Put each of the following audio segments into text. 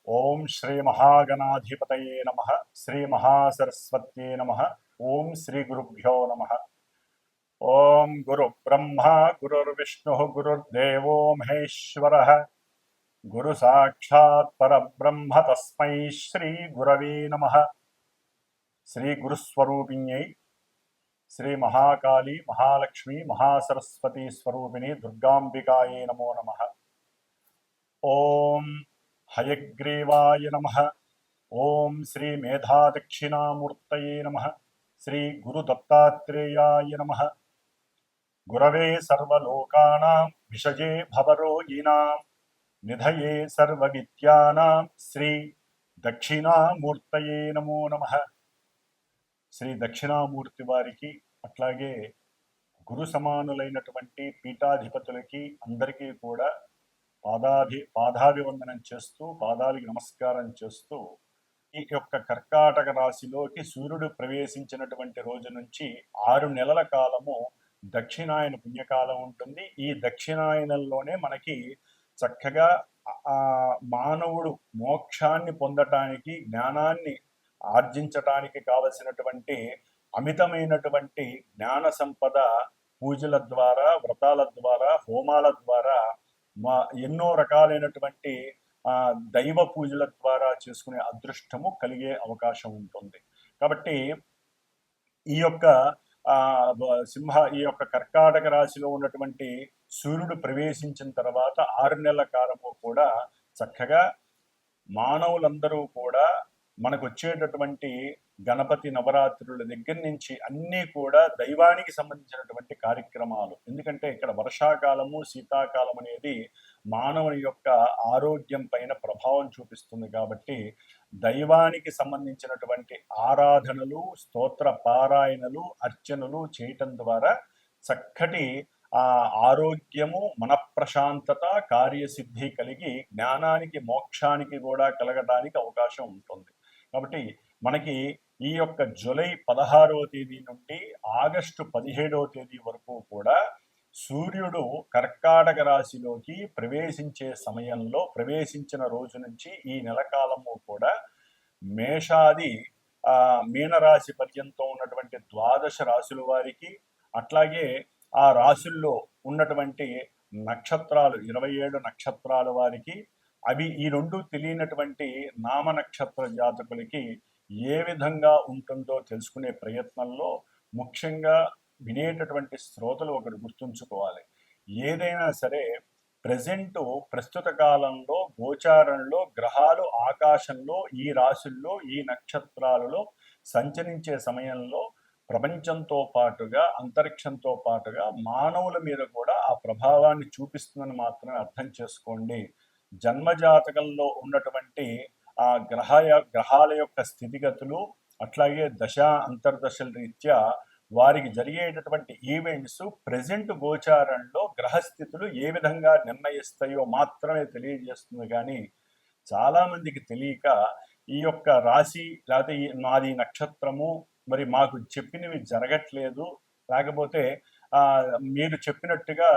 ఓం శ్రీ మహాగణాధిపతయే నమః. శ్రీ మహాసరస్వత్యే నమః. ఓం శ్రీ గురుభ్యో నమః. ఓం గురు బ్రహ్మ గురుర్విష్ణు గురుర్దేవో మహేశ్వరః. గురు సాక్షాత్ పరబ్రహ్మ తస్మై శ్రీ గురవే నమః. శ్రీ గురుస్వరూపిణ్యై శ్రీ మహాకాళీ మహాలక్ష్మి మహాసరస్వతి స్వరూపిణి దుర్గాంబికాయే నమో నమః. ఓం హయగ్రీవాయ నమః. ఓం శ్రీ మేధాదక్షిణామూర్తయే నమః. శ్రీ గురుదత్తాత్రేయాయ నమః. గురవే సర్వలోకానాం విషజే భవరోగిణాం నిధయే సర్వవిద్యానాం శ్రీ దక్షిణామూర్తయే నమో నమః. శ్రీ దక్షిణామూర్తి వారికి అట్లాగే గురు సమానులైనటువంటి పీఠాధిపతులకి అందరికీ కూడా పాదాభివందనం చేస్తూ పాదాలకి నమస్కారం చేస్తూ ఈ యొక్క కర్కాటక రాశిలోకి సూర్యుడు ప్రవేశించినటువంటి రోజు నుంచి 6 నెలల కాలము దక్షిణాయన పుణ్యకాలం ఉంటుంది. ఈ దక్షిణాయనంలోనే మనకి చక్కగా మానవుడు మోక్షాన్ని పొందటానికి జ్ఞానాన్ని ఆర్జించటానికి కావలసినటువంటి అమితమైనటువంటి జ్ఞాన సంపద పూజల ద్వారా వ్రతాల ద్వారా హోమాల ద్వారా ఎన్నో రకాలైనటువంటి దైవ పూజల ద్వారా చేసుకునే అదృష్టము కలిగే అవకాశం ఉంటుంది. కాబట్టి ఈ యొక్క ఈ యొక్క కర్కాటక రాశిలో ఉన్నటువంటి సూర్యుడు ప్రవేశించిన తర్వాత 6 నెలల కాలము కూడా చక్కగా మానవులందరూ కూడా మనకు వచ్చేటటువంటి గణపతి నవరాత్రుల దగ్గర నుంచి అన్నీ కూడా దైవానికి సంబంధించినటువంటి కార్యక్రమాలు. ఎందుకంటే ఇక్కడ వర్షాకాలము శీతాకాలం అనేది మానవుని యొక్క ఆరోగ్యం పైన ప్రభావం చూపిస్తుంది. కాబట్టి దైవానికి సంబంధించినటువంటి ఆరాధనలు స్తోత్ర పారాయణలు అర్చనలు చేయటం ద్వారా చక్కటి ఆరోగ్యము మనఃప్రశాంతత కార్యసిద్ధి కలిగి జ్ఞానానికి మోక్షానికి కూడా కలగడానికి అవకాశం ఉంటుంది. కాబట్టి మనకి ఈ యొక్క జూలై 16వ తేదీ నుండి ఆగస్టు 17వ తేదీ వరకు కూడా సూర్యుడు కర్కాటక రాశిలోకి ప్రవేశించే సమయంలో ప్రవేశించిన రోజు నుంచి ఈ నెల కాలము కూడా మేషాది మీనరాశి పర్యంతం ఉన్నటువంటి 12 రాశుల వారికి అట్లాగే ఆ రాశుల్లో ఉన్నటువంటి నక్షత్రాలు 27 నక్షత్రాల వారికి అవి ఈ రెండు తెలియనటువంటి నామ నక్షత్ర జాతకులకి ఏ విధంగా ఉంటుందో తెలుసుకునే ప్రయత్నంలో ముఖ్యంగా వినేటటువంటి శ్రోతలు ఒకటి గుర్తుంచుకోవాలి. ఏదైనా సరే ప్రస్తుత కాలంలో గోచారంలో గ్రహాలు ఆకాశంలో ఈ రాశుల్లో ఈ నక్షత్రాలలో సంచరించే సమయంలో ప్రపంచంతో పాటుగా అంతరిక్షంతో పాటుగా మానవుల మీద కూడా ఆ ప్రభావాన్ని చూపిస్తుందని మాత్రమే అర్థం చేసుకోండి. జన్మజాతకంలో ఉన్నటువంటి ఆ గ్రహాల యొక్క స్థితిగతులు అట్లాగే దశ అంతర్దశల రీత్యా వారికి జరిగేటటువంటి ఈవెంట్స్ ప్రెజెంట్ గోచారంలో గ్రహస్థితులు ఏ విధంగా నిర్ణయిస్తాయో మాత్రమే తెలియజేస్తుంది. కానీ చాలామందికి తెలియక ఈ యొక్క రాశి లేకపోతే నాది నక్షత్రము మరి మాకు చెప్పినవి జరగట్లేదు, లేకపోతే మీరు చెప్పినట్టుగా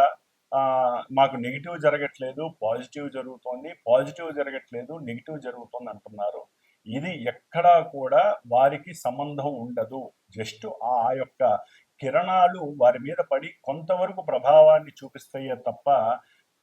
మాకు నెగిటివ్ జరగట్లేదు పాజిటివ్ జరుగుతోంది, పాజిటివ్ జరగట్లేదు నెగిటివ్ జరుగుతుంది అంటున్నారు. ఇది ఎక్కడా కూడా వారికి సంబంధం ఉండదు. జస్ట్ ఆ యొక్క కిరణాలు వారి మీద పడి కొంతవరకు ప్రభావాన్ని చూపిస్తాయే తప్ప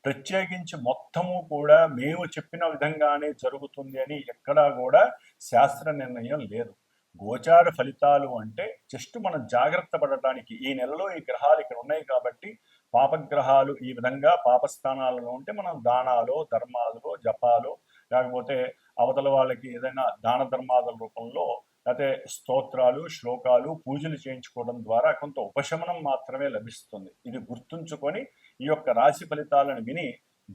ప్రత్యేకించి మొత్తము కూడా మేము చెప్పిన విధంగానే జరుగుతుంది అని ఎక్కడా కూడా శాస్త్ర నిర్ణయం లేదు. గోచార ఫలితాలు అంటే జస్ట్ మనం జాగ్రత్త పడటానికి ఈ నెలలో ఈ గ్రహాలు ఇక్కడ ఉన్నాయి కాబట్టి పాపగ్రహాలు ఈ విధంగా పాపస్థానాలలో ఉంటే మనం దానాలు ధర్మాలు జపాలు లేకపోతే అవతల వాళ్ళకి ఏదైనా దాన ధర్మాల రూపంలో లేకపోతే స్తోత్రాలు శ్లోకాలు పూజలు చేయించుకోవడం ద్వారా కొంత ఉపశమనం మాత్రమే లభిస్తుంది. ఇది గుర్తుంచుకొని ఈ యొక్క రాశి ఫలితాలను విని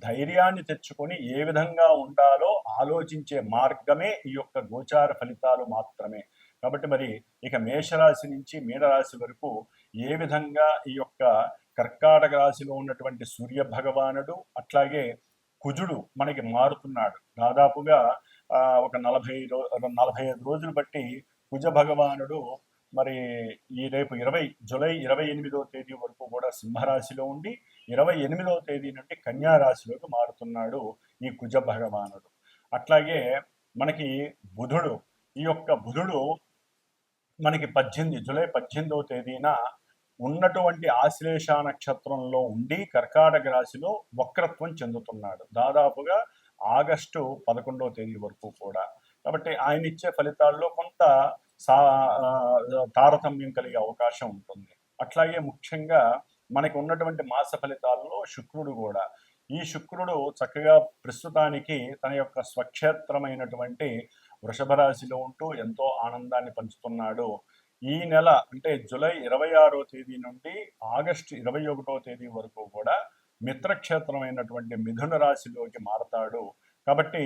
ధైర్యాన్ని తెచ్చుకొని ఏ విధంగా ఉండాలో ఆలోచించే మార్గమే ఈ యొక్క గోచార ఫలితాలు మాత్రమే. కాబట్టి మరి ఇక మేషరాశి నుంచి మీనరాశి వరకు ఏ విధంగా ఈ యొక్క కర్కాటక రాశిలో ఉన్నటువంటి సూర్య భగవానుడు అట్లాగే కుజుడు మనకి మారుతున్నాడు. దాదాపుగా ఒక 45 రోజులు బట్టి కుజ భగవానుడు మరి ఈ రేపు జూలై 28వ తేదీ వరకు కూడా సింహరాశిలో ఉండి 28వ తేదీ నుండి కన్యా రాశిలోకి మారుతున్నాడు ఈ కుజ భగవానుడు. అట్లాగే మనకి బుధుడు, ఈ యొక్క బుధుడు మనకి జూలై 18వ తేదీన ఉన్నటువంటి ఆశ్లేష నక్షత్రంలో ఉండి కర్కాటక రాశిలో వక్రత్వం చెందుతున్నాడు దాదాపుగా ఆగస్టు 11వ తేదీ వరకు కూడా. కాబట్టి ఆయన ఇచ్చే ఫలితాల్లో కొంత తారతమ్యం కలిగే అవకాశం ఉంటుంది. అట్లాగే ముఖ్యంగా మనకి ఉన్నటువంటి మాస ఫలితాల్లో శుక్రుడు కూడా, ఈ శుక్రుడు చక్కగా ప్రస్తుతానికి తన యొక్క స్వక్షేత్రమైనటువంటి వృషభ రాశిలో ఉంటూ ఎంతో ఆనందాన్ని పంచుతున్నాడు. ఈ నెల అంటే జూలై 26వ తేదీ నుండి ఆగస్టు 21వ తేదీ వరకు కూడా మిత్రక్షేత్రమైనటువంటి మిథున రాశిలోకి మారతాడు. కాబట్టి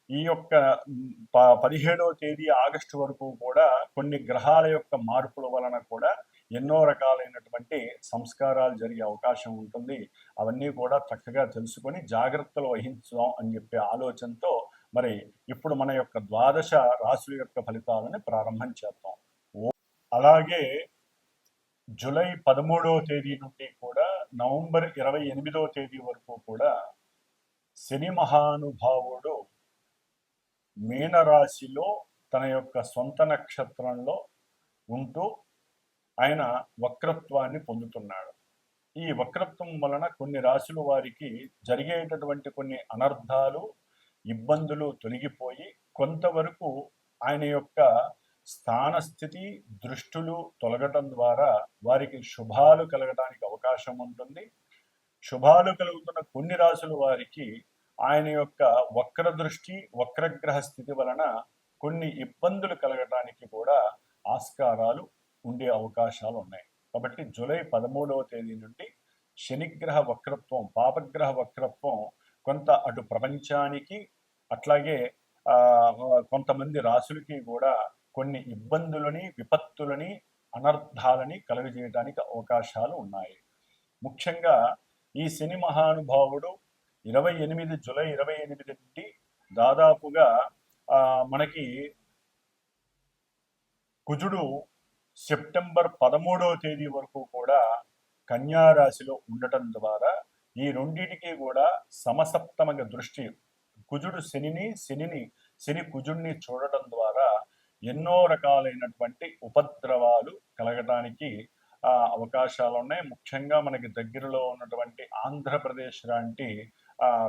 ఈ యొక్క 17వ తేదీ ఆగస్టు వరకు కూడా కొన్ని గ్రహాల యొక్క మార్పుల వలన కూడా ఎన్నో రకాలైనటువంటి సంస్కారాలు జరిగే అవకాశం ఉంటుంది. అవన్నీ కూడా చక్కగా తెలుసుకొని జాగ్రత్తలు వహించుదాం అని చెప్పే ఆలోచనతో మరి ఇప్పుడు మన యొక్క ద్వాదశ రాశుల యొక్క ఫలితాలని ప్రారంభం చేద్దాం. అలాగే జూలై 13వ తేదీ నుండి కూడా నవంబర్ 28వ తేదీ వరకు కూడా శని మహానుభావుడు మీనరాశిలో తన యొక్క సొంత నక్షత్రంలో ఉంటూ ఆయన వక్రత్వాన్ని పొందుతున్నాడు. ఈ వక్రత్వం వలన కొన్ని రాశుల వారికి జరిగేటటువంటి కొన్ని అనర్థాలు, ఇబ్బందులు తొలగిపోయి కొంతవరకు ఆయన యొక్క స్థానస్థితి దృష్టులు తొలగటం ద్వారా వారికి శుభాలు కలగడానికి అవకాశం ఉంటుంది. శుభాలు కలుగుతున్న కొన్ని రాశుల వారికి ఆయన యొక్క వక్ర దృష్టి, వక్రగ్రహ స్థితి వలన కొన్ని ఇబ్బందులు కలగటానికి కూడా ఆస్కారాలు ఉండే అవకాశాలు ఉన్నాయి. కాబట్టి జూలై 13వ తేదీ నుండి శనిగ్రహ వక్రత్వం, పాపగ్రహ వక్రత్వం కొంత అటు ప్రపంచానికి అట్లాగే కొంతమంది రాశులకి కూడా కొన్ని ఇబ్బందులని, విపత్తులని, అనర్థాలని కలుగజేయడానికి అవకాశాలు ఉన్నాయి. ముఖ్యంగా ఈ శని మహానుభావుడు జూలై 28 నుండి దాదాపుగా మనకి కుజుడు సెప్టెంబర్ 13వ తేదీ వరకు కూడా కన్యా రాశిలో ఉండటం ద్వారా ఈ రెండింటికి కూడా సమసప్తమగ దృష్టి, కుజుడు శని కుజుడిని చూడటం ద్వారా ఎన్నో రకాలైనటువంటి ఉపద్రవాలు కలగడానికి అవకాశాలు ఉన్నాయి. ముఖ్యంగా మనకి దగ్గరలో ఉన్నటువంటి ఆంధ్రప్రదేశ్ లాంటి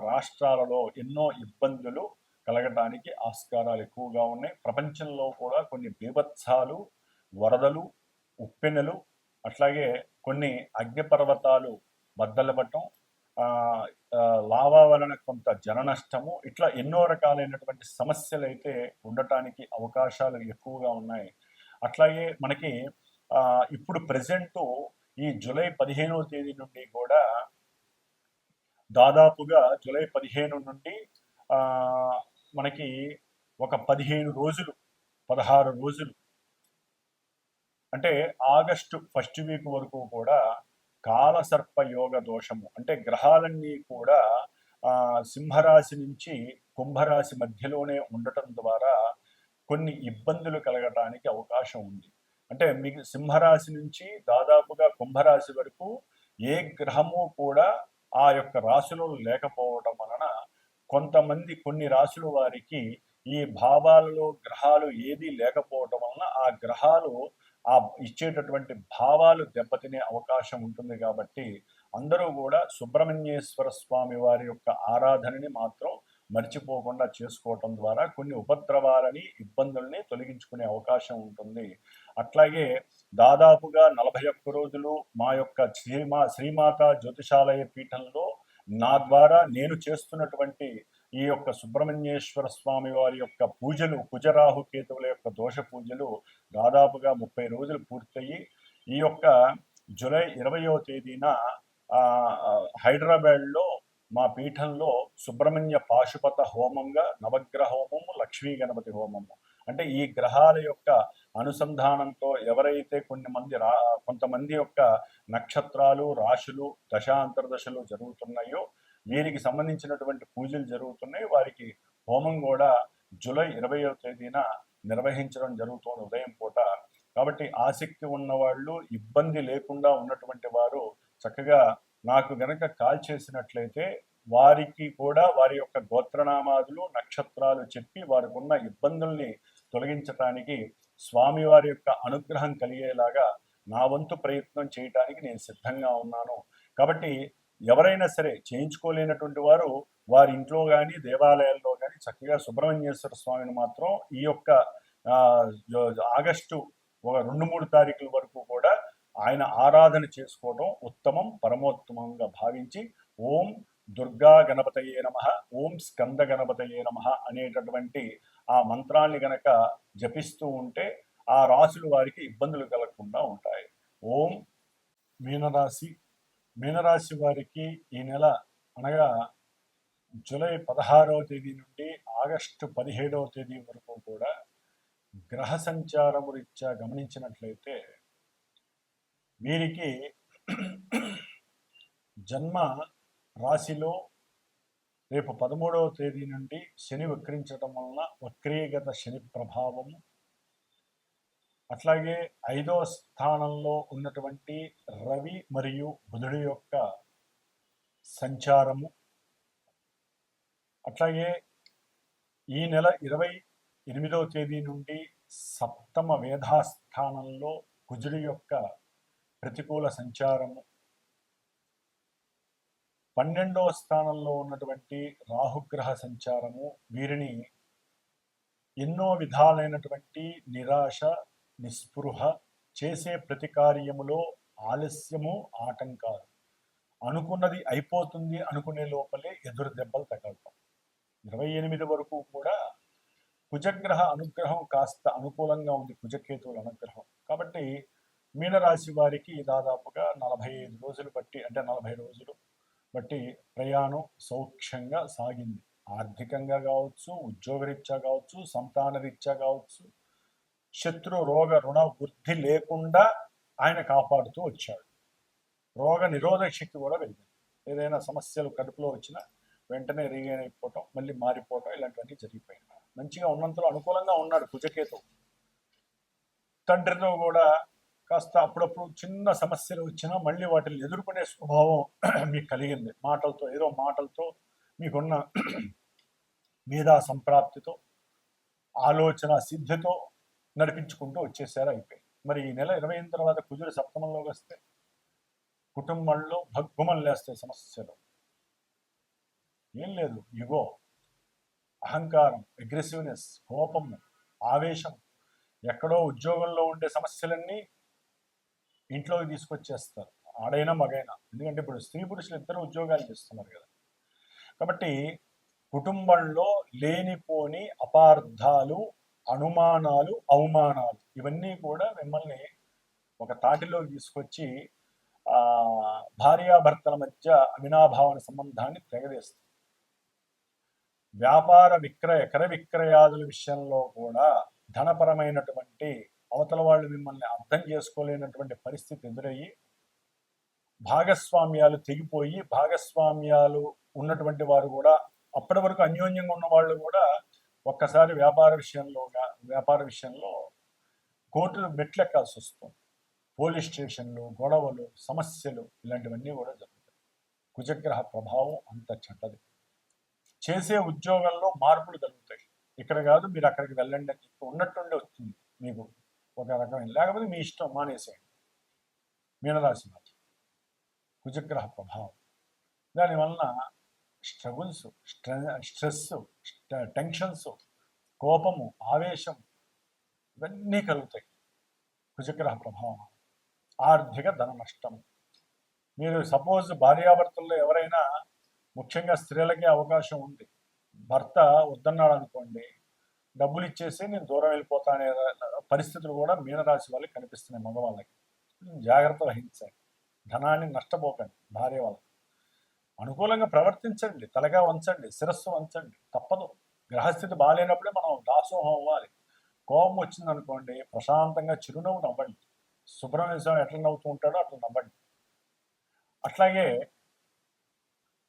రాష్ట్రాలలో ఎన్నో ఇబ్బందులు కలగడానికి ఆస్కారాలు ఎక్కువగా ఉన్నాయి. ప్రపంచంలో కూడా కొన్ని బీభత్సాలు, వరదలు, ఉప్పెనలు, అట్లాగే కొన్ని అగ్నిపర్వతాలు బద్దలపడటం, లావా వలన కొంత జన నష్టము, ఇట్లా ఎన్నో రకాలైనటువంటి సమస్యలు అయితే ఉండటానికి అవకాశాలు ఎక్కువగా ఉన్నాయి. అట్లాగే మనకి ఇప్పుడు ప్రెజెంట్ ఈ జూలై 15వ తేదీ నుండి కూడా దాదాపుగా జూలై 15 నుండి మనకి ఒక 15 రోజులు, 16 రోజులు అంటే ఆగస్టు ఫస్ట్ వీక్ వరకు కూడా కాలసర్ప యోగ దోషము, అంటే గ్రహాలన్నీ కూడా సింహరాశి నుంచి కుంభరాశి మధ్యలోనే ఉండటం ద్వారా కొన్ని ఇబ్బందులు కలగటానికి అవకాశం ఉంది. అంటే మీకు సింహరాశి నుంచి దాదాపుగా కుంభరాశి వరకు ఏ గ్రహము కూడా ఆ యొక్క రాశిలో లేకపోవడం వలన కొన్ని రాశుల వారికి ఈ భావాలలో గ్రహాలు ఏది లేకపోవడం వలన ఆ గ్రహాలు ఇచ్చేటటువంటి భావాలు దెబ్బతినే అవకాశం ఉంటుంది. కాబట్టి అందరూ కూడా సుబ్రహ్మణ్యేశ్వర స్వామి వారి యొక్క ఆరాధనని మాత్రం మర్చిపోకుండా చేసుకోవటం ద్వారా కొన్ని ఉపద్రవాలని, ఇబ్బందుల్ని తొలగించుకునే అవకాశం ఉంటుంది. అట్లాగే దాదాపుగా 41 రోజులు మా యొక్క శ్రీమాత జ్యోతిషాలయ పీఠంలో నా ద్వారా నేను చేస్తున్నటువంటి ఈ యొక్క సుబ్రహ్మణ్యేశ్వర స్వామి వారి యొక్క పూజలు, కుజరాహు కేతువుల యొక్క దోష పూజలు దాదాపుగా 30 రోజులు పూర్తయి ఈ యొక్క జూలై 20వ తేదీన హైదరాబాద్లో మా పీఠంలో సుబ్రహ్మణ్య పాశుపత హోమంగా నవగ్రహ హోమము, లక్ష్మీ గణపతి హోమము, అంటే ఈ గ్రహాల యొక్క అనుసంధానంతో ఎవరైతే కొంతమంది యొక్క నక్షత్రాలు, రాశులు, దశాంతర్దశలు జరుగుతున్నాయో వీరికి సంబంధించినటువంటి పూజలు జరుగుతున్నాయి. వారికి హోమం కూడా జూలై 20వ తేదీన నిర్వహించడం జరుగుతుంది ఉదయం పూట. కాబట్టి ఆసక్తి ఉన్నవాళ్ళు, ఇబ్బంది లేకుండా ఉన్నటువంటి వారు చక్కగా నాకు గనక కాల్ చేసినట్లయితే వారికి కూడా వారి యొక్క గోత్రనామాదులు నక్షత్రాలు చెప్పి వారికి ఉన్న ఇబ్బందుల్ని తొలగించడానికి స్వామివారి యొక్క అనుగ్రహం కలిగేలాగా నా వంతు ప్రయత్నం చేయడానికి నేను సిద్ధంగా ఉన్నాను. కాబట్టి ఎవరైనా సరే చేయించుకోలేనటువంటి వారు వారి ఇంట్లో కానీ దేవాలయాల్లో కానీ చక్కగా సుబ్రహ్మణ్యేశ్వర స్వామిని మాత్రం ఈ యొక్క ఆగస్టు 2-3 తారీఖుల వరకు కూడా ఆయన ఆరాధన చేసుకోవడం ఉత్తమం, పరమోత్తమంగా భావించి ఓం దుర్గా గణపతయే నమః, ఓం స్కంద గణపతయే నమః అనేటటువంటి ఆ మంత్రాన్ని గనక జపిస్తూ ఉంటే ఆ రాశులు వారికి ఇబ్బందులు కలగకుండా ఉంటాయి. ఓం మీనరాశి వారికి ఈ నెల అనగా జూలై 16వ తేదీ నుండి ఆగస్టు 17వ తేదీ వరకు కూడా గ్రహ సంచారము రీత్యా గమనించినట్లయితే వీరికి జన్మ రాశిలో రేపు 13వ తేదీ నుండి శని వక్రించడం వలన వక్రీగత శని ప్రభావము, అట్లాగే 5వ స్థానంలో ఉన్నటువంటి రవి మరియు బుధుడి యొక్క సంచారము, అట్లాగే ఈ నెల 28వ తేదీ నుండి సప్తమ వేధాస్థానంలో కుజుడి యొక్క ప్రతికూల సంచారము, 12వ స్థానంలో ఉన్నటువంటి రాహుగ్రహ సంచారము వీరిని ఎన్నో విధాలైనటువంటి నిరాశ, నిస్పృహ, చేసే ప్రతి కార్యములో ఆలస్యము, ఆటంకాలు, అనుకున్నది అయిపోతుంది అనుకునే లోపలే ఎదురు దెబ్బలు తగలటం. 28 వరకు కూడా కుజగ్రహ అనుగ్రహం కాస్త అనుకూలంగా ఉంది, కుజకేతువుల అనుగ్రహం. కాబట్టి మీనరాశి వారికి దాదాపుగా 45 రోజులు బట్టి, అంటే 40 రోజులు బట్టి ప్రయాణం సౌఖ్యంగా సాగింది. ఆర్థికంగా కావచ్చు, ఉద్యోగరీత్యా కావచ్చు, సంతాన రీత్యా కావచ్చు, శత్రు రోగ రుణ వృద్ధి లేకుండా ఆయన కాపాడుతూ వచ్చాడు. రోగ నిరోధక శక్తి కూడా పెరిగింది. ఏదైనా సమస్యలు కడుపులో వచ్చినా వెంటనే రీగైన్ అయిపోవటం, మళ్ళీ మారిపోవటం, ఇలాంటివన్నీ జరిగిపోయినాయి. మంచిగా ఉన్నంతలో అనుకూలంగా ఉన్నాడు కుజకేతు. తండ్రితో కూడా కాస్త అప్పుడప్పుడు చిన్న సమస్యలు వచ్చినా మళ్ళీ వాటిని ఎదుర్కొనే స్వభావం మీకు కలిగింది. మాటలతో మీకున్న మేధా సంప్రాప్తితో, ఆలోచన సిద్ధితో నడిపించుకుంటూ వచ్చేసారు, అయిపోయింది. మరి ఈ నెల 28 తర్వాత కుజుడు సప్తమంలోకి వస్తే కుటుంబంలో భగ్గుమలు లేస్తాయి సమస్యలు. ఏం లేదు, ఇగో, అహంకారం, అగ్రెసివ్నెస్, కోపం, ఆవేశం, ఎక్కడో ఉద్యోగంలో ఉండే సమస్యలన్నీ ఇంట్లోకి తీసుకొచ్చేస్తారు, ఆడైనా మగైనా. ఎందుకంటే ఇప్పుడు స్త్రీ పురుషులు ఇద్దరు ఉద్యోగాలు చేస్తున్నారు కదా. కాబట్టి కుటుంబంలో లేనిపోని అపార్థాలు, అనుమానాలు, అవమానాలు ఇవన్నీ కూడా మిమ్మల్ని ఒక తాటిలోకి తీసుకొచ్చి భార్యాభర్తల మధ్య అవినాభావన సంబంధాన్ని తెగదేస్తుంది. వ్యాపార క్రయ విక్రయాదుల విషయంలో కూడా ధనపరమైనటువంటి అవతల వాళ్ళు మిమ్మల్ని అర్థం చేసుకోలేనటువంటి పరిస్థితి ఎదురయ్యి భాగస్వామ్యాలు తెగిపోయి, భాగస్వామ్యాలు ఉన్నటువంటి వారు కూడా అప్పటి వరకు అన్యోన్యంగా ఉన్న వాళ్ళు కూడా ఒక్కసారి వ్యాపార విషయంలో కోర్టులు మెట్లెక్కాల్సి వస్తుంది. పోలీస్ స్టేషన్లు, గొడవలు, సమస్యలు ఇలాంటివన్నీ కూడా జరుగుతాయి. కుజగ్రహ ప్రభావం అంత చెడ్డది. చేసే ఉద్యోగంలో మార్పులు కలుగుతాయి. ఇక్కడ కాదు, మీరు అక్కడికి వెళ్ళండి అని చెప్పి ఉన్నట్టుండి వస్తుంది మీకు ఒక రకమైన, లేకపోతే మీ ఇష్టం, మానేసేయండి. మీనరాశి వారు కుజగ్రహ ప్రభావం, దానివలన స్ట్రగుల్స్, స్ట్రెస్, టెన్షన్స్, కోపము, ఆవేశం ఇవన్నీ కలుగుతాయి కుజగ్రహ ప్రభావం. ఆర్థిక ధన నష్టం. మీరు సపోజ్ భార్యాభర్తల్లో ఎవరైనా, ముఖ్యంగా స్త్రీలకే అవకాశం ఉంది, భర్త వద్దన్నాడు అనుకోండి, డబ్బులు ఇచ్చేసి నేను దూరం వెళ్ళిపోతానే పరిస్థితులు కూడా మీనరాశి వాళ్ళకి కనిపిస్తున్నాయి. మగవాళ్ళకి జాగ్రత్త వహించండి, ధనాన్ని నష్టపోకండి. భార్య వాళ్ళకి అనుకూలంగా ప్రవర్తించండి, తలగా వంచండి, శిరస్సు వంచండి, తప్పదు. గ్రహస్థితి బాగాలేనప్పుడే మనం దాసోహం అవ్వాలి. కోపం వచ్చిందనుకోండి, ప్రశాంతంగా చిరునవ్వు నవ్వండి. సుబ్రహ్మణ్య స్వామి ఎట్లా నవ్వుతూ ఉంటాడో అట్లా నవ్వండి. అట్లాగే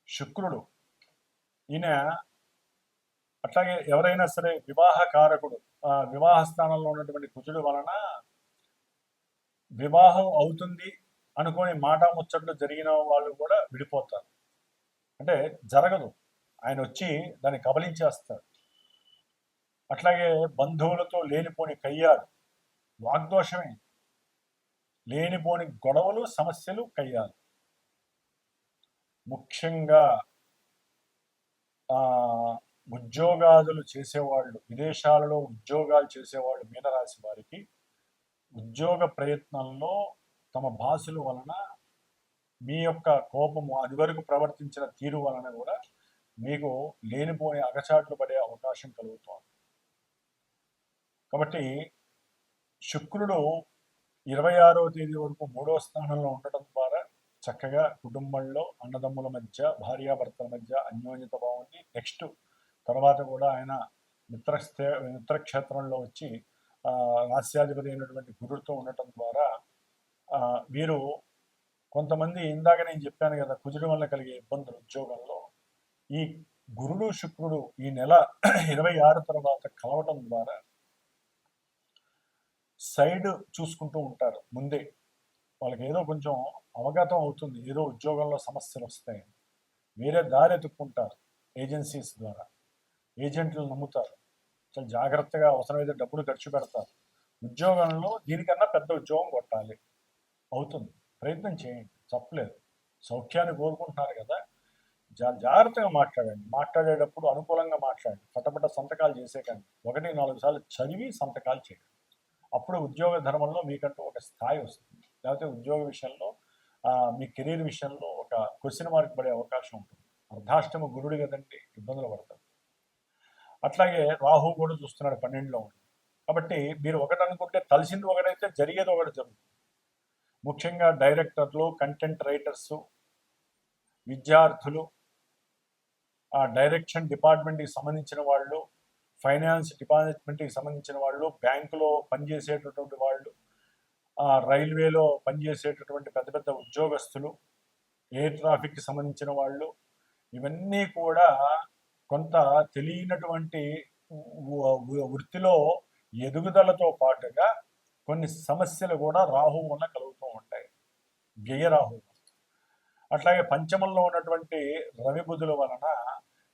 శుక్రుడు, ఈయన అట్లాగే ఎవరైనా సరే వివాహ కారకుడు, వివాహ స్థానంలో ఉన్నటువంటి కుజుడు వలన వివాహం అవుతుంది అనుకోని మాట ముచ్చట్లు జరిగిన వాళ్ళు కూడా విడిపోతారు. అంటే జరగదు. ఆయన వచ్చి దాన్ని కబళించేస్తాడు. అట్లాగే బంధువులతో లేనిపోని కయ్యాలు, వాగ్దోషమే, లేనిపోని గొడవలు, సమస్యలు, కయ్యాలు. ముఖ్యంగా ఉద్యోగాదులు చేసేవాళ్ళు, విదేశాలలో ఉద్యోగాలు చేసేవాళ్ళు మీనరాశి వారికి ఉద్యోగ ప్రయత్నంలో తమ బాసుల వలన మీ యొక్క కోపము, అది వరకు ప్రవర్తించిన తీరు వలన కూడా మీకు లేనిపోని అగచాట్లు పడే అవకాశం కలుగుతోంది. కాబట్టి శుక్రుడు 26వ తేదీ వరకు 3వ స్థానంలో ఉండటం ద్వారా చక్కగా కుటుంబంలో అన్నదమ్ముల మధ్య, భార్యాభర్తల మధ్య అన్యోన్యత బాగుంది. నెక్స్ట్ తర్వాత కూడా ఆయన మిత్రక్షేత్రంలో వచ్చి రాస్యాధిపతి అయినటువంటి గురుడితో ఉండటం ద్వారా వీరు కొంతమంది, ఇందాక నేను చెప్పాను కదా, కుజుడి వల్ల కలిగే ఇబ్బందులు ఉద్యోగంలో, ఈ గురుడు శుక్రుడు ఈ నెల 26 తర్వాత కలవటం ద్వారా సైడ్ చూసుకుంటూ ఉంటారు. ముందే వాళ్ళకి ఏదో కొంచెం అవగతం అవుతుంది, ఏదో ఉద్యోగంలో సమస్యలు వస్తాయని. వేరే దారి ఎత్తుక్కుంటారు, ఏజెన్సీస్ ద్వారా ఏజెంట్లను నమ్ముతారు. చాలా జాగ్రత్తగా అవసరమైతే డబ్బులు ఖర్చు పెడతారు. ఉద్యోగంలో దీనికన్నా పెద్ద ఉద్యోగం కొట్టాలి, అవుతుంది. ప్రయత్నం చేయండి, తప్పలేదు. సౌఖ్యాన్ని కోరుకుంటున్నారు కదా, జాగ్రత్తగా మాట్లాడండి. మాట్లాడేటప్పుడు అనుకూలంగా మాట్లాడండి. పటపట సంతకాలు చేసేకండి. 1-4 సార్లు చదివి సంతకాలు చేయండి. అప్పుడు ఉద్యోగ ధర్మంలో మీకంటూ ఒక స్థాయి వస్తుంది. లేకపోతే ఉద్యోగ విషయంలో, మీ కెరీర్ విషయంలో ఒక క్వశ్చన్ మార్క్ పడే అవకాశం ఉంటుంది. అర్ధాష్టమ గురుడు కదండి, ఇబ్బందులు పడతారు. అట్లాగే రాహు కూడా చూస్తున్నాడు 12లో ఉంది. కాబట్టి మీరు ఒకటి అనుకుంటే తలిసింది ఒకటైతే జరిగేది ఒకటి జరుగుతుంది. ముఖ్యంగా డైరెక్టర్లు, కంటెంట్ రైటర్సు, విద్యార్థులు, డైరెక్షన్ డిపార్ట్మెంట్కి సంబంధించిన వాళ్ళు, ఫైనాన్స్ డిపార్ట్మెంట్కి సంబంధించిన వాళ్ళు, బ్యాంకులో పనిచేసేటటువంటి వాళ్ళు, రైల్వేలో పనిచేసేటటువంటి పెద్ద పెద్ద ఉద్యోగస్తులు, ఎయిర్ ట్రాఫిక్కి సంబంధించిన వాళ్ళు, ఇవన్నీ కూడా కొంత తెలియనటువంటి వృత్తిలో ఎదుగుదలతో పాటుగా కొన్ని సమస్యలు కూడా రాహు వల్ల కలుగుతూ ఉంటాయి, గెయ్యరాహు. అట్లాగే పంచమంలో ఉన్నటువంటి రవి బుధుల వలన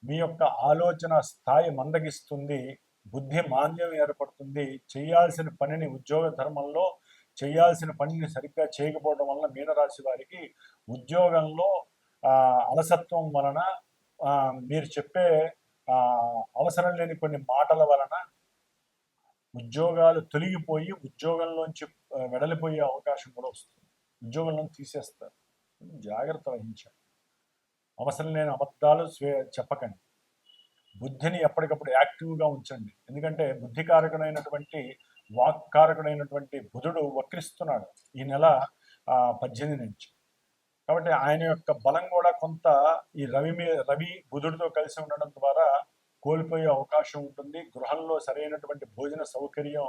మీ యొక్క ఆలోచన స్థాయి మందగిస్తుంది, బుద్ధి మాంద్యం ఏర్పడుతుంది. చేయాల్సిన పనిని, ఉద్యోగ ధర్మంలో చేయాల్సిన పనిని సరిగ్గా చేయకపోవడం వలన మీనరాశి వారికి ఉద్యోగంలో అలసత్వం వలన, మీరు చెప్పే అవసరం లేని కొన్ని మాటల వలన ఉద్యోగాలు తొలగిపోయి ఉద్యోగంలోంచి వెడలిపోయే అవకాశం కూడా వస్తుంది. ఉద్యోగంలో తీసేస్తారు. జాగ్రత్త వహించండి. అవసరం లేని అబద్ధాలు చెప్పకండి. బుద్ధిని ఎప్పటికప్పుడు యాక్టివ్గా ఉంచండి. ఎందుకంటే బుద్ధికారకుడైనటువంటి, వాక్కారకుడైనటువంటి బుధుడు వక్రిస్తున్నాడు ఈ నెల 18 నుంచి. కాబట్టి ఆయన యొక్క బలం కూడా కొంత ఈ రవి బుధుడితో కలిసి ఉండడం ద్వారా కోల్పోయే అవకాశం ఉంటుంది. గృహంలో సరైనటువంటి భోజన సౌకర్యం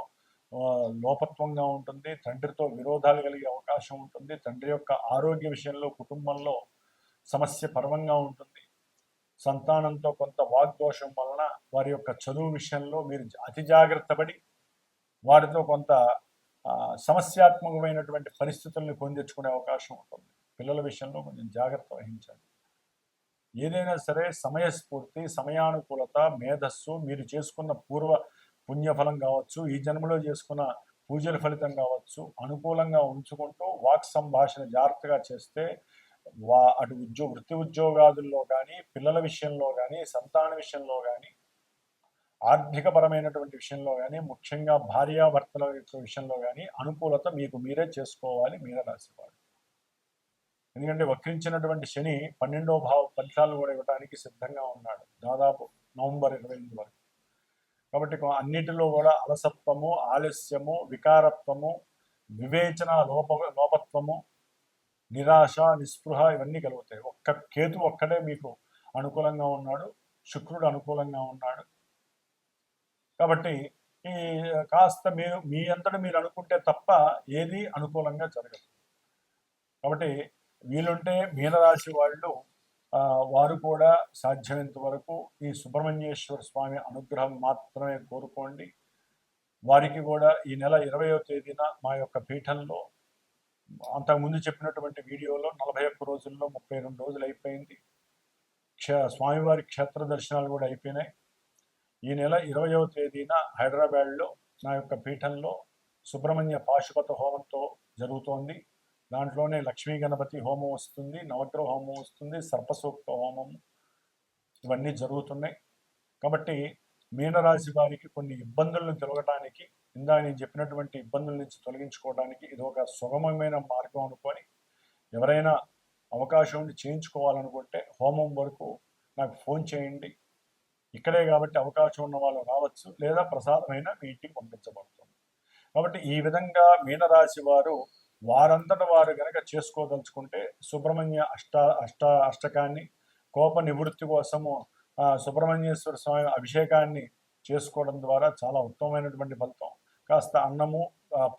లోపత్వంగా ఉంటుంది. తండ్రితో విరోధాలు కలిగే అవకాశం ఉంటుంది. తండ్రి యొక్క ఆరోగ్య విషయంలో, కుటుంబంలో సమస్య పర్వంగా ఉంటుంది. సంతానంతో కొంత వాగ్దోషం వలన వారి యొక్క చదువు విషయంలో మీరు అతి జాగ్రత్త పడి వారితో కొంత సమస్యాత్మకమైనటువంటి పరిస్థితుల్ని పొందించుకునే అవకాశం ఉంటుంది. పిల్లల విషయంలో కొంచెం జాగ్రత్త వహించండి. ఏదైనా సరే సమయస్ఫూర్తి, సమయానుకూలత, మేధస్సు, మీరు చేసుకున్న పూర్వ పుణ్యఫలం కావచ్చు, ఈ జన్మలో చేసుకున్న పూజల ఫలితం కావచ్చు, అనుకూలంగా ఉంచుకుంటూ వాక్ సంభాషణ జాగ్రత్తగా చేస్తే అటు వృత్తి ఉద్యోగాదుల్లో కానీ, పిల్లల విషయంలో కానీ, సంతాన విషయంలో కానీ, ఆర్థికపరమైనటువంటి విషయంలో కానీ, ముఖ్యంగా భార్యాభర్తల విషయంలో కానీ అనుకూలత మీకు మీరే చేసుకోవాలి మీనరాశి వారు. ఎందుకంటే వక్రించినటువంటి శని 12వ భావ ఫలితాలు కూడా ఇవ్వడానికి సిద్ధంగా ఉన్నాడు దాదాపు నవంబర్ 28 వరకు. కాబట్టి అన్నిటిలో కూడా అలసత్వము, ఆలస్యము, వికారత్వము, వివేచన లోపత్వము, నిరాశ, నిస్పృహ ఇవన్నీ కలుగుతాయి. కేతు ఒక్కడే మీకు అనుకూలంగా ఉన్నాడు, శుక్రుడు అనుకూలంగా ఉన్నాడు. కాబట్టి ఈ కాస్త మీరు మీ అంతటా మీరు అనుకుంటే తప్ప ఏది అనుకూలంగా జరగదు. కాబట్టి వీలుంటే మీనరాశి వాళ్ళు వారు కూడా సాధ్యమైనంత వరకు ఈ సుబ్రహ్మణ్యేశ్వర స్వామి అనుగ్రహం మాత్రమే కోరుకోండి. వారికి కూడా ఈ నెల 20వ తేదీన మా యొక్క పీఠంలో, అంతకుముందు చెప్పినటువంటి వీడియోలో 41 రోజుల్లో 32 రోజులు అయిపోయింది. స్వామివారి క్షేత్ర దర్శనాలు కూడా అయిపోయినాయి. ఈ నెల 20వ తేదీన హైదరాబాద్లో నా యొక్క పీఠంలో సుబ్రహ్మణ్య పాశుపత హోమంతో జరుగుతోంది. దాంట్లోనే లక్ష్మీ గణపతి హోమం వస్తుంది, నవగ్రహ హోమం వస్తుంది, సర్పసూక్త హోమం, ఇవన్నీ జరుగుతున్నాయి. కాబట్టి మీనరాశి వారికి కొన్ని ఇబ్బందులను తొలగటానికి, నేను చెప్పినటువంటి ఇబ్బందుల నుంచి తొలగించుకోవడానికి ఇది ఒక సుగమమైన మార్గం అనుకొని ఎవరైనా అవకాశం ఉండి చేయించుకోవాలనుకుంటే హోమం వరకు నాకు ఫోన్ చేయండి. ఇక్కడే కాబట్టి అవకాశం ఉన్న వాళ్ళు రావచ్చు, లేదా ప్రసాదమైన మీ ఇంటికి పంపించబడుతుంది. కాబట్టి ఈ విధంగా మీనరాశి వారు వారంతట వారు గనక చేసుకోదలుచుకుంటే సుబ్రహ్మణ్య అష్టకాన్ని, కోప నివృత్తి కోసము సుబ్రహ్మణ్యేశ్వర స్వామి అభిషేకాన్ని చేసుకోవడం ద్వారా చాలా ఉత్తమమైనటువంటి ఫలితం. కాస్త అన్నము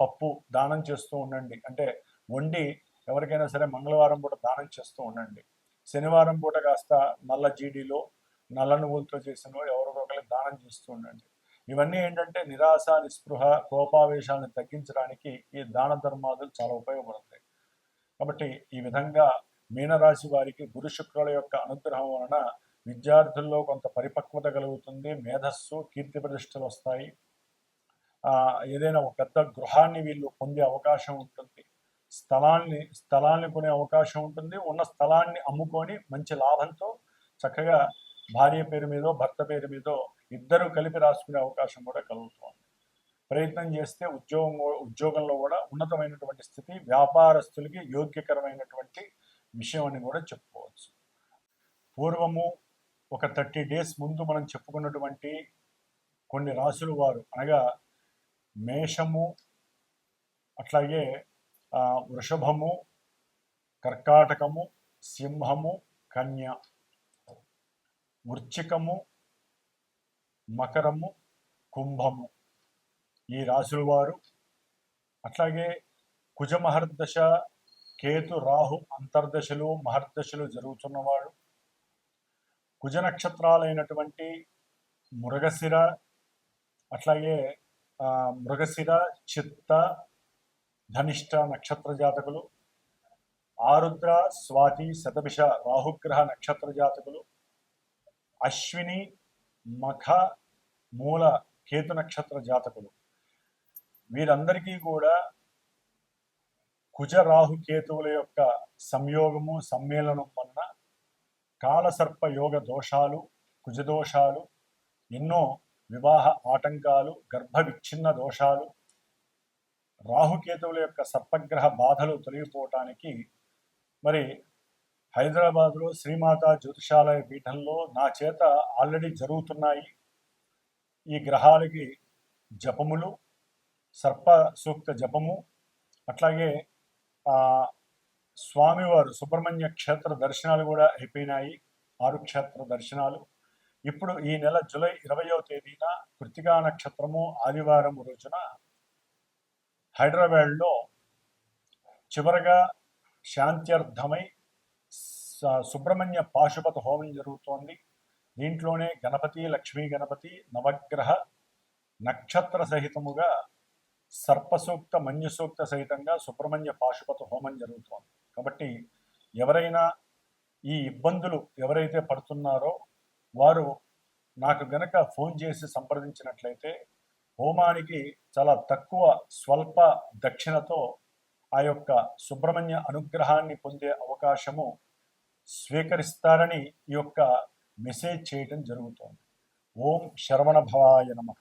పప్పు దానం చేస్తూ ఉండండి. అంటే వండి ఎవరికైనా సరే మంగళవారం పూట దానం చేస్తూ ఉండండి. శనివారం పూట కాస్త నల్ల జీడీలో, నల్ల నువ్వులతో చేసిన ఎవరికో ఒకరికి దానం చేస్తూ ఉండండి. ఇవన్నీ ఏంటంటే నిరాశ, నిస్పృహ, కోపావేశాలను తగ్గించడానికి ఈ దాన ధర్మాదులు చాలా ఉపయోగపడతాయి. కాబట్టి ఈ విధంగా మీనరాశి వారికి గురు శుక్రుల యొక్క అనుగ్రహం వలన విద్యార్థుల్లో కొంత పరిపక్వత కలుగుతుంది, మేధస్సు, కీర్తి ప్రతిష్టలు వస్తాయి. ఏదైనా ఒక పెద్ద గృహాన్ని వీళ్ళు పొందే అవకాశం ఉంటుంది, స్థలాన్ని కొనే అవకాశం ఉంటుంది, ఉన్న స్థలాన్ని అమ్ముకొని మంచి లాభంతో చక్కగా భార్య పేరు మీదో భర్త పేరు మీదో ఇద్దరు కలిపి రాసుకునే అవకాశం కూడా కలుగుతుంది. ప్రయత్నం చేస్తే ఉద్యోగంలో కూడా ఉన్నతమైనటువంటి స్థితి, వ్యాపారస్తులకి యోగ్యకరమైనటువంటి విషయం అని కూడా చెప్పుకోవచ్చు. పూర్వము ఒక 30 days ముందు మనం చెప్పుకున్నటువంటి కొన్ని రాసుల వారు, అనగా మేషము, అట్లాగే వృషభము, కర్కాటకము, సింహము, కన్య, వృశ్చికము, మకరము, కుంభము, ఈ రాశుల వారు, అట్లాగే కుజ మహర్దశ, కేతు రాహు అంతర్దశలు మహర్దశలు జరుగుతున్నవాడు, కుజ నక్షత్రాలైనటువంటి మృగశిర, అట్లాగే మృగశిర, చిత్త, ధనిష్ట నక్షత్ర జాతకులు, ఆరుద్ర, స్వాతి, శతభిష రాహుగ్రహ నక్షత్ర జాతకులు, అశ్విని, మఖ, మూల కేతు నక్షత్ర జాతకులు, వీరందరికీ కూడా కుజ రాహు కేతువుల యొక్క సంయోగము, సమ్మేళనం వలన కాలసర్ప యోగ దోషాలు, కుజదోషాలు, ఎన్నో వివాహ ఆటంకాలు, గర్భ విచ్ఛిన్న దోషాలు, రాహుకేతువుల యొక్క సర్పగ్రహ బాధలు తొలగిపోవటానికి మరి హైదరాబాద్లో శ్రీమాతా జ్యోతిషాలయ పీఠంలో నా చేత ఆల్రెడీ జరుగుతున్నాయి. ఈ గ్రహాలకి జపములు, సర్ప సూక్త జపము, అట్లాగే స్వామివారు సుబ్రహ్మణ్య క్షేత్ర దర్శనాలు కూడా అయిపోయినాయి, 6 క్షేత్ర దర్శనాలు. ఇప్పుడు ఈ నెల జూలై 20వ తేదీన కృత్తికా నక్షత్రము ఆదివారం రోజున హైదరాబాద్లో చివరగా శాంత్యర్థమై సుబ్రహ్మణ్య పాశుపత హోమం జరుగుతోంది. దీంట్లోనే గణపతి, లక్ష్మీ గణపతి, నవగ్రహ నక్షత్ర సహితముగా సర్పసూక్త, మన్యసూక్త సహితంగా సుబ్రహ్మణ్య పాశుపత హోమం జరుగుతోంది. కాబట్టి ఎవరైనా ఈ ఇబ్బందులు ఎవరైతే పడుతున్నారో వారు నాకు గనక ఫోన్ చేసి సంప్రదించినట్లయితే హోమానికి చాలా తక్కువ స్వల్ప దక్షిణతో ఆ యొక్క సుబ్రహ్మణ్య అనుగ్రహాన్ని పొందే అవకాశము స్వీకరిస్తారని ఈ యొక్క మెసేజ్ చేయటం జరుగుతోంది. ఓం శరవణ భవాయ నమః.